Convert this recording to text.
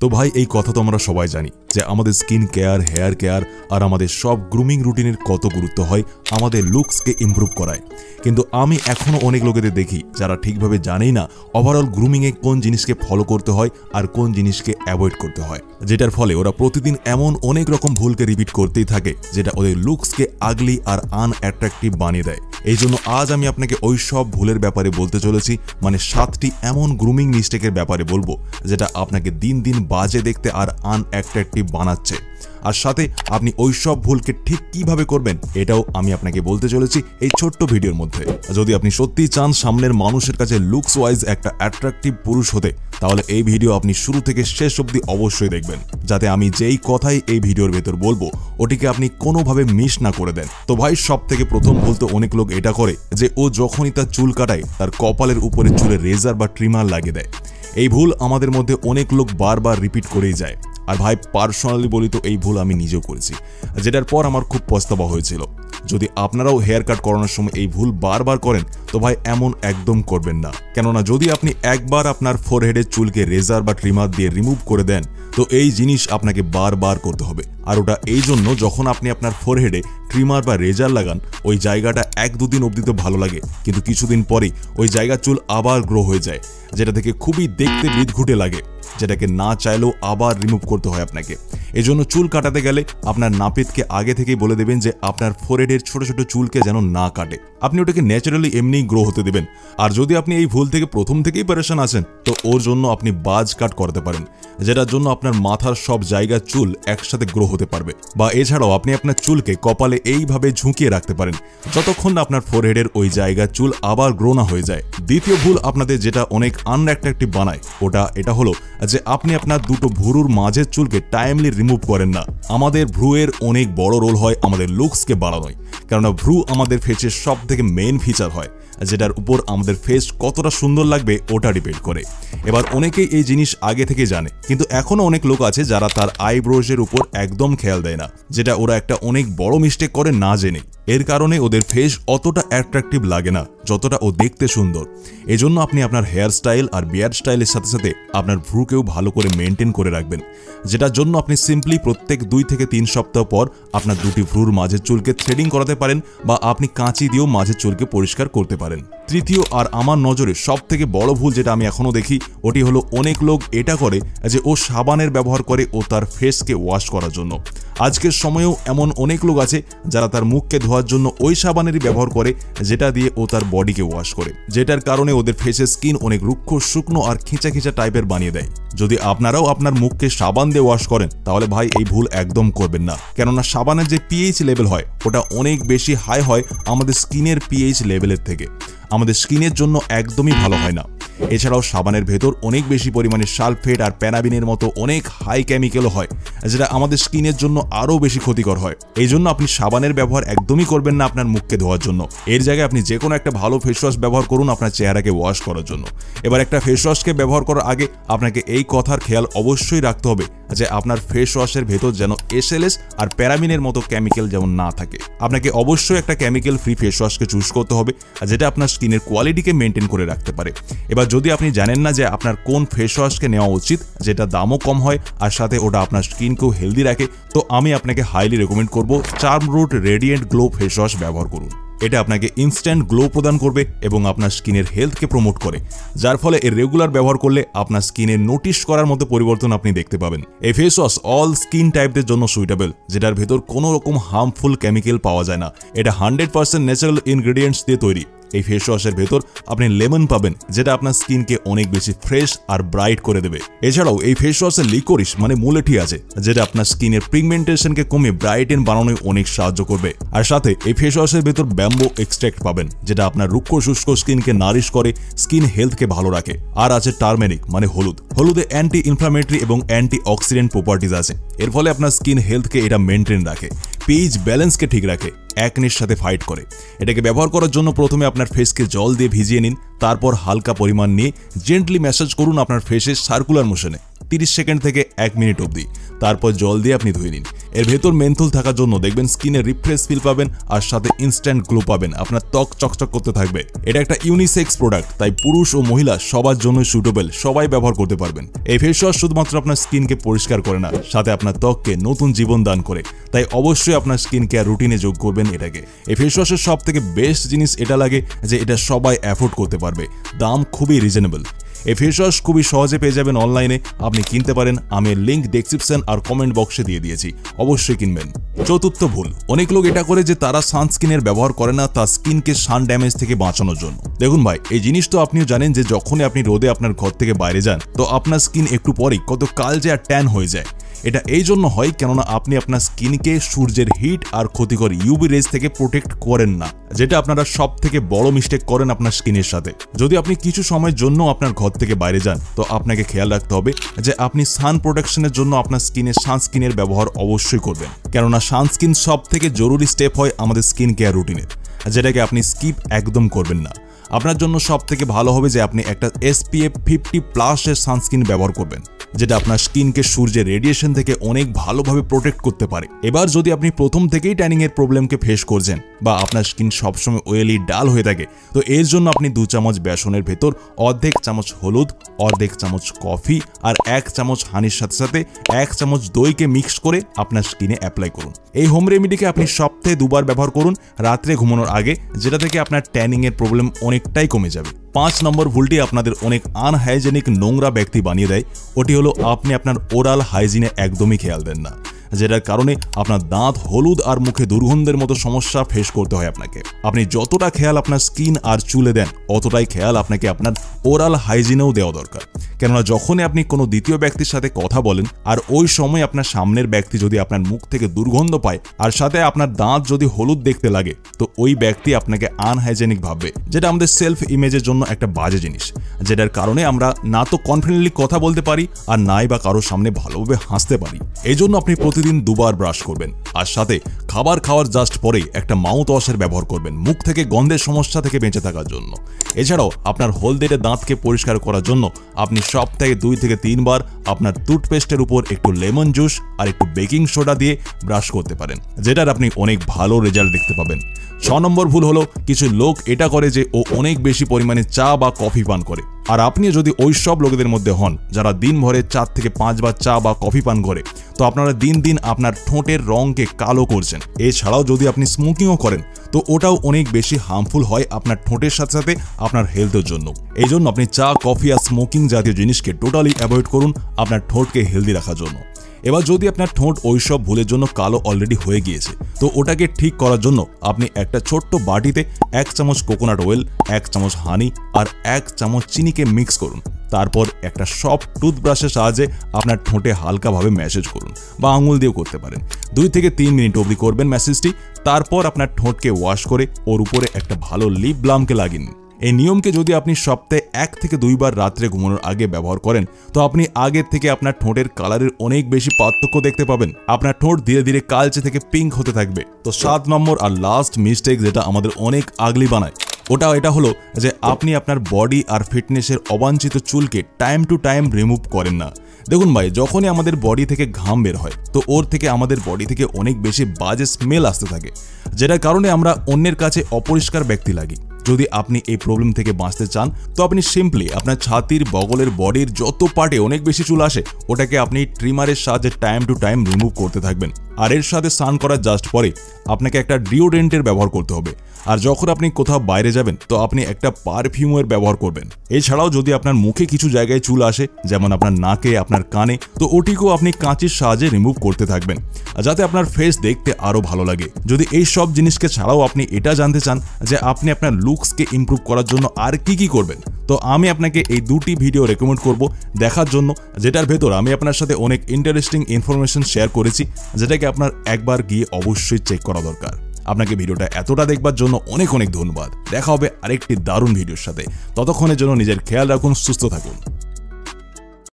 তো ভাই এই কথা তো আমরা সবাই জানি যে আমাদের স্কিন কেয়ার, হেয়ার কেয়ার আর আমাদের সব গ্রুমিং রুটিনের কত গুরুত্ব হয় আমাদের লুকসকে ইমপ্রুভ করায়। কিন্তু আমি এখনো অনেক লোকেদের দেখি যারা ঠিকভাবে জানেই না ওভারঅল গ্রুমিংয়ে কোন জিনিসকে ফলো করতে হয় আর কোন জিনিসকে অ্যাভয়েড করতে হয়, যেটার ফলে ওরা প্রতিদিন এমন অনেক রকম ভুলকে রিপিট করতেই থাকে যেটা ওদের লুকসকে আগলি আর আনঅ্যাট্রাকটিভ বানিয়ে দেয়। এই জন্য আজ আমি আপনাকে ওই সব ভুলের ব্যাপারে বলতে চলেছি, মানে 7টি এমন গ্রুমিং মিস্টেকের ব্যাপারে বলবো যেটা আপনাকে দিন দিন বাজে দেখতে আর আনঅ্যাট্রাকটিভ বানাচ্ছে। আর সাথে আপনি ওই সব ভুলকে ঠিক কিভাবে করবেন এটাও আমি আপনাকে বলতে চলেছি এই ছোট্ট ভিডিওর মধ্যে। যদি আপনি সত্যিই চান সামনের মানুষের কাছে লুকস ওয়াইজ একটা অ্যাট্রাকটিভ পুরুষ হতে, তাহলে এই ভিডিও আপনি শুরু থেকে শেষ অবধি অবশ্যই দেখবেন, যাতে আমি যেই কথাই এই ভিডিওর ভেতর বলবো ওটিকে আপনি কোনোভাবে মিস না করে দেন। তো ভাই সব থেকে প্রথম ভুল তো অনেক লোক এটা করে যে ও যখনই তার চুল কাটায় তার কপালের উপরে চুলে রেজার বা ট্রিমার লাগিয়ে দেয়। এই ভুল আমাদের মধ্যে অনেক লোক বারবার রিপিট করেই যায়। আর ভাই পার্সোনালি বলি তো এই ভুল আমি নিজেও করেছি, যেটার পর আমার খুব পস্তাবা হয়েছিল। যদি আপনারাও হেয়ার কাট করানোর সময় এই ভুল বারবার করেন তো ভাই এমন একদম করবেন না। কেননা যদি আপনি একবার আপনার ফোরহেডের চুলকে রেজার বা ট্রিমার দিয়ে রিমুভ করে দেন তো এই জিনিস আপনাকে বারবার করতে হবে। আর ওটা এই জন্য যখন আপনি আপনার ফোরহেডে ট্রিমার বা রেজার লাগান ওই জায়গাটা 1-2 দিন অবধি তো ভালো লাগে, কিন্তু কিছুদিন পরেই ওই জায়গার চুল আবার গ্রো হয়ে যায়, যেটা থেকে খুবই দেখতে বিদঘুটে লাগে, যেটাকে না চাইলেও আবার রিমুভ করতে হয় আপনাকে। এজন্য চুল কাটাতে গেলে আপনার নাপিতকে আগে থেকেই বলে দেবেন যে আপনার ফোরহেডের ছোট ছোট চুলকে যেন না কাটে, আপনি ওটাকে ন্যাচারালি এমনিই গ্রো হতে দেবেন। আর যদি আপনি এই ভুল থেকে প্রথম থেকেই প্যারেশান আছেন তো ওর জন্য আপনি বাজ কাট করতে পারেন, যেটার জন্য আপনার মাথার সব জায়গার চুল একসাথে গ্রো হতে পারবে। বা এছাড়াও আপনি আপনার চুলকে কপালে এইভাবে ঝুঁকিয়ে রাখতে পারেন যতক্ষণ না আপনার ফোরহেডের ওই জায়গার চুল আবার গ্রো না হয়ে যায়। দ্বিতীয় ভুল আপনাদের যেটা অনেক আনঅ্যাট্রাকটিভ বানায় এটা হলো যে আপনি আপনার দুটো ভুরুর মাঝের চুলকে টাইমলি রিমুভ করেন না। আমাদের ভ্রুয়ের অনেক বড় রোল হয় আমাদের লুকসকে বাড়ানোয়, কেননা ভ্রু আমাদের ফেসের সব থেকে মেইন ফিচার হয়, যেটার উপর আমাদের ফেস কতটা সুন্দর লাগবে ওটা ডিপেন্ড করে। এবার অনেকেই এই জিনিস আগে থেকে জানে, কিন্তু এখনো অনেক লোক আছে যারা তার আইব্রোজের উপর একদম খেয়াল দেয় না, যেটা ওরা একটা অনেক বড় মিস্টেক করে না জেনে। এর কারণে ওদের ফেস অতটা অ্যাট্রাকটিভ লাগে না যতটা ও দেখতে সুন্দর। এজন্য আপনি আপনার হেয়ার স্টাইল আর বিয়ার্ড স্টাইলের সাথে সাথে আপনার ভ্রুকেও ভালো করে মেনটেন করে রাখবেন, যেটার জন্য আপনি সিম্পলি প্রত্যেক 2 থেকে 3 সপ্তাহ পর আপনার দুটি ভ্রুর মাঝের চুলকে থ্রেডিং করাতে পারেন বা আপনি কাঁচি দিয়েও মাঝের চুলকে পরিষ্কার করতে পারেন। তৃতীয় আর আমার নজরে সব থেকে বড় ভুল যেটা আমি এখনো দেখি ওটি হলো অনেক লোক এটা করে যে ও সাবানের ব্যবহার করে ও তার ফেসকে ওয়াশ করার জন্য। আজকের সময়েও এমন অনেক লোক আছে যারা তার মুখকে ধোয়ার জন্য ওই সাবানেরই ব্যবহার করে যেটা দিয়ে ও তার বডিকে ওয়াশ করে, যেটার কারণে ওদের ফেসের স্কিন অনেক রুক্ষ, শুকনো আর খিঁচা খিঁচা টাইপের বানিয়ে দেয়। যদি আপনারাও আপনার মুখকে সাবান দিয়ে ওয়াশ করেন তাহলে ভাই এই ভুল একদম করবেন না, কেননা সাবানের যে পিএইচ লেভেল হয় ওটা অনেক বেশি হাই হয় আমাদের স্কিনের পিএইচ লেভেলের থেকে, আমাদের স্কিনের জন্য একদমই ভালো হয় না। এছাড়াও সাবানের ভেতর অনেক বেশি পরিমাণে সালফেট আর প্যারাবিনের মতো অনেক হাই কেমিক্যালও হয়, যেটা আমাদের স্কিনের জন্য আরও বেশি ক্ষতিকর হয়। এই জন্য আপনি সাবানের ব্যবহার একদমই করবেন না আপনার মুখকে ধোয়ার জন্য। এর জায়গায় আপনি যে কোনো একটা ভালো ফেস ওয়াশ ব্যবহার করুন আপনার চেহারাকে ওয়াশ করার জন্য। এবার একটা ফেস ওয়াশকে ব্যবহার করার আগে আপনাকে এই কথার খেয়াল অবশ্যই রাখতে হবে যে আপনার ফেস ওয়াশের ভেতর যেন এসএলএস আর প্যারাবিনের মতো কেমিক্যাল যেমন না থাকে। আপনাকে অবশ্যই একটা কেমিক্যাল ফ্রি ফেস ওয়াশকে চুজ করতে হবে, যেটা আপনার স্কিনের কোয়ালিটিকে মেনটেন করে রাখতে পারে। এবার যদি আপনি জানেন না যে আপনার কোন ফেস ওয়াশকে নেওয়া উচিত, যেটা দামও কম হয় আর সাথে ওটা আপনার স্কিনকেও হেলদি রাখে, তো আমি আপনাকে হাইলি রেকমেন্ড করব চার্মরুট রেডিয়েন্ট গ্লো ফেস ওয়াশ ব্যবহার করুন। এটা আপনাকে ইনস্ট্যান্ট গ্লো প্রদান করবে এবং আপনার স্কিনের হেলথকে প্রমোট করে, যার ফলে এর রেগুলার ব্যবহার করলে আপনার স্কিনের নোটিশ করার মতো পরিবর্তন আপনি দেখতে পাবেন। এই ফেস ওয়াশ অল স্কিন টাইপদের জন্য সুইটেবল, যেটার ভেতর কোনো রকম হার্মফুল কেমিক্যাল পাওয়া যায় না। এটা 100% ন্যাচারাল ইনগ্রেডিয়েন্টস দিয়ে তৈরি। এই ফেস ওয়াশের ভেতর আপনি লেমন পাবেন, যেটা আপনার স্কিনকে অনেক বেশি ফ্রেশ আর ব্রাইট করে দেবে। এছাড়াও এই ফেস ওয়াশের লিকোরিস মানে মুলেঠি আছে, যেটা আপনার স্কিনের পিগমেন্টেশনকে কমিয়ে ব্রাইটেন বানানোয় অনেক সাহায্য করবে। আর সাথে এই ফেস ওয়াশের ভেতর ব্যাম্বো এক্সট্রাক্ট পাবেন, যেটা আপনার রুক্ষ শুষ্ক স্কিনকে নারিশ করে, স্কিন হেলথকে ভালো রাখে। আর আছে টার্মেরিক মানে হলুদ। হলুদে অ্যান্টি ইনফ্লামেটরি এবং অ্যান্টি অক্সিডেন্ট প্রপার্টিজ আছে, এর ফলে আপনার স্কিন হেলথকে এটা মেনটেন রাখে, পিএইচ ব্যালেন্সকে ঠিক রাখে, অ্যাকনির সাথে ফাইট করে। এটাকে ব্যবহার করার জন্য প্রথমে আপনার ফেসকে জল দিয়ে ভিজিয়ে নিন, তারপর হালকা পরিমাণ নিয়ে জেন্টলি ম্যাসাজ করুন আপনার ফেসের সার্কুলার মোশনে 30 সেকেন্ড থেকে 1 মিনিট অবধি। তারপর জল দিয়ে আপনি ধুয়ে নিন এর ভেতর মেন্থল থাকার জন্য দেখবেন স্কিনে রিফ্রেশ ফিল পাবেন আর সাথে ইনস্ট্যান্ট গ্লো পাবেন, আপনার ত্বক চকচক করতে থাকবে। এটা একটা ইউনিসেক্স প্রোডাক্ট, তাই পুরুষ ও মহিলা সবার জন্য সুটেবল, সবাই ব্যবহার করতে পারবেন। এই ফেস ওয়াশ শুধুমাত্র আপনার স্কিনকে পরিষ্কার করে না, সাথে আপনার ত্বককে নতুন জীবন দান করে। তাই অবশ্যই আপনার স্কিন কেয়ার রুটিনে যোগ করবেন এটাকে। এই ফেস ওয়াশের সব থেকে বেস্ট জিনিস এটা লাগে যে এটা সবাই অ্যাফোর্ড করতে পারবে, দাম খুবই রিজনেবল। এই ফেস ওয়াশ খুবই সহজে পেয়ে যাবেন অনলাইনে, আপনি কিনতে পারেন। আমি লিঙ্ক ডেসক্রিপশন আর কমেন্ট বক্সে দিয়ে দিয়েছি, অবশ্যই কিনবেন। চতুর্থ ভুল, অনেক লোক এটা করে যে তারা সানস্ক্রিনের ব্যবহার করে না তার স্কিনকে সান ড্যামেজ থেকে বাঁচানোর জন্য। দেখুন ভাই, এই জিনিস তো আপনিও জানেন যে যখনই আপনি রোদে আপনার ঘর থেকে বাইরে যান তো আপনার স্কিন একটু পরেই কত কালচে আর ট্যান হয়ে যায়। এটা এই জন্য হয় কেননা আপনি আপনার স্কিনকে সূর্যের হিট আর ক্ষতিকর ইউভি রেজ থেকে প্রোটেক্ট করেন না, যেটা আপনারা সব থেকে বড় মিস্টেক করেন আপনার স্কিনের সাথে। যদি আপনি কিছু সময়ের জন্য আপনার ঘর থেকে বাইরে যান তো আপনাকে খেয়াল রাখতে হবে যে আপনি সান প্রোটেকশনের জন্য আপনার স্কিনে সানস্ক্রিনের ব্যবহার অবশ্যই করবেন, কেননা সানস্ক্রিন সব থেকে জরুরি স্টেপ হয় আমাদের স্কিন কেয়ার রুটিনের, যেটাকে আপনি স্কিপ একদম করবেন না। আপনার জন্য সব থেকে ভালো হবে যে আপনি একটা SPF 50+ এর সানস্ক্রিন ব্যবহার করবেন, যেটা আপনার স্কিনকে সূর্যের রেডিয়েশন থেকে অনেক ভালোভাবে প্রোটেক্ট করতে পারে। এবার যদি আপনি প্রথম থেকেই ট্যানিং এর প্রবলেমকে ফেস করছেন বা আপনার স্কিন সবসময় অয়েলি ডাল হয়ে থাকে তো এর জন্য আপনি 2 চামচ বেসনের ভেতর অর্ধেক চামচ হলুদ, অর্ধেক চামচ কফি আর 1 চামচ হানির সাথে সাথে 1 চামচ দইকে মিক্স করে আপনার স্কিনে অ্যাপ্লাই করুন। এই হোম রেমেডিকে আপনি সপ্তাহে 2 বার ব্যবহার করুন রাত্রে ঘুমানোর আগে, যেটা থেকে আপনার ট্যানিং এর প্রবলেম অনেকটাই কমে যাবে। 5 নম্বর ভুলটি আপনাদের অনেক আনহাইজেনিক নোংরা ব্যক্তি বানিয়ে দেয়, ওটি হলো আপনি আপনার ওরাল হাইজিনে একদমই খেয়াল দেন না, যেটার কারণে আপনার দাঁত হলুদ আর মুখে দুর্গন্ধের মতো সমস্যা ফেস করতে হয় আপনাকে। আপনি যতটা খেয়াল আপনার স্কিন আর চুলে দেন অতটাই খেয়াল আপনাকে আপনার ওরাল হাইজিনেও দেওয়া দরকার, কেননা যখনই আপনি কোনো দ্বিতীয় ব্যক্তির সাথে কথা বলেন আর ওই সময় আপনার সামনের ব্যক্তি যদি আপনার মুখ থেকে দুর্গন্ধ পায় আর সাথে আপনার দাঁত যদি হলুদ দেখতে লাগে তো ওই ব্যক্তি আপনাকে আনহাইজেনিক ভাববে, যেটা আমাদের সেলফ ইমেজের জন্য একটা বাজে জিনিস, যেটার কারণে আমরা না তো কনফিডেন্টলি কথা বলতে পারি আর নাই বা কারোর সামনে ভালোভাবে হাসতে পারি। এই জন্য আপনি প্রতিদিন 2 বার ব্রাশ করবেন আর সাথে খাবার খাওয়ার জাস্ট পরে একটা মাউথ ওয়াশের ব্যবহার করবেন মুখ থেকে গন্ধের সমস্যা থেকে বেঁচে থাকার জন্য। এছাড়াও আপনার হলদেটে দাঁতকে পরিষ্কার করার জন্য আপনি সপ্তাহে 2 থেকে 3 বার আপনার টুথপেস্টের উপর একটু লেমন জুস আর একটু বেকিং সোডা দিয়ে ব্রাশ করতে পারেন, যেটার আপনি অনেক ভালো রেজাল্ট দেখতে পাবেন। 6 নম্বর ভুল হলো কিছু লোক এটা করে যে ও অনেক বেশি পরিমাণে চা বা কফি পান করে, আর আপনিও যদি ওই সব লোকেদের মধ্যে হন যারা দিনভরে 4 থেকে 5 বার চা বা কফি পান করে তো আপনারা দিন দিন আপনার ঠোঁটের রঙকে কালো করছেন। এছাড়াও যদি আপনি স্মোকিংও করেন তো ওটাও অনেক বেশি হার্মফুল হয় আপনার ঠোঁটের সাথে সাথে আপনার হেলথের জন্য। এই জন্য আপনি চা, কফি আর স্মোকিং জাতীয় জিনিসকে টোটালি অ্যাভয়েড করুন আপনার ঠোঁটকে হেলদি রাখার জন্য। এবার যদি আপনার ঠোঁট ওইসব ভুলের জন্য কালো অলরেডি হয়ে গিয়েছে তো ওটাকে ঠিক করার জন্য আপনি একটা ছোট্ট বাটিতে 1 চামচ কোকোনাট অয়েল, 1 চামচ হানি আর 1 চামচ চিনিকে মিক্স করুন। তারপর একটা সফট টুথব্রাশের সাহায্যে আপনার ঠোঁটে হালকাভাবে ম্যাসেজ করুন বা আঙুল দিয়েও করতে পারেন। 2 থেকে 3 মিনিট অবধি করবেন ম্যাসেজটি, তারপর আপনার ঠোঁটকে ওয়াশ করে ওর উপরে একটা ভালো লিপ বামকে লাগিয়ে নিন। এই নিয়মকে যদি আপনি সপ্তাহে 1 থেকে 2 বার রাত্রে ঘুমানোর আগে ব্যবহার করেন তো আপনি আগের থেকে আপনার ঠোঁটের কালারের অনেক বেশি পার্থক্য দেখতে পাবেন। আপনার ঠোঁট ধীরে ধীরে কালচে থেকে পিঙ্ক হতে থাকবে। তো 7 নম্বর আর লাস্ট মিস্টেক যেটা আমাদের অনেক আগলি বানায় এটা হলো যে আপনি আপনার বডি আর ফিটনেসের অবাঞ্ছিত চুলকে টাইম টু টাইম রিমুভ করেন না। দেখুন ভাই, যখনই আমাদের বডি থেকে ঘাম বের হয় তো ওর থেকে আমাদের বডি থেকে অনেক বেশি বাজে স্মেল আসতে থাকে, যেটার কারণে আমরা অন্যের কাছে অপরিষ্কার ব্যক্তি লাগি। যদি আপনি এই প্রবলেম থেকে বাঁচতে চান তো আপনি সিম্পলি আপনার ছাতির বগলের বডির যত পার্টে অনেক বেশি চুল আসে ওটাকে আপনি ট্রিমারের সাহায্যে টাইম টু টাইম রিমুভ করতে থাকবেন। আর এর সাথে স্নান করার জাস্ট পরে আপনাকে একটা ডিওড্রেন্টের ব্যবহার করতে হবে। আর যখন আপনি কোথাও বাইরে যাবেন তো আপনি একটা পারফিউমের ব্যবহার করবেন। এছাড়াও যদি আপনার মুখে কিছু জায়গায় চুল আসে যেমন আপনার নাকে, আপনার কানে, তো ওটিকেও আপনি কাঁচির সাহায্যে রিমুভ করতে থাকবেন যাতে আপনার ফেস দেখতে আরও ভালো লাগে। যদি এই সব জিনিসকে ছাড়াও আপনি এটা জানতে চান যে আপনি আপনার লুকসকে ইমপ্রুভ করার জন্য আর কি করবেন তো আমি আপনাকে এই 2টি ভিডিও রেকমেন্ড করব দেখার জন্য, যেটার ভেতর আমি আপনার সাথে অনেক ইন্টারেস্টিং ইনফরমেশন শেয়ার করেছি, যেটাকে আপনার একবার গিয়ে অবশ্যই চেক করা দরকার। আপনাকে ভিডিওটা এতটা দেখবার জন্য অনেক ধন্যবাদ। দেখা হবে আরেকটি দারুণ ভিডিওর সাথে। ততক্ষণের জন্য নিজের খেয়াল রাখুন, সুস্থ থাকুন।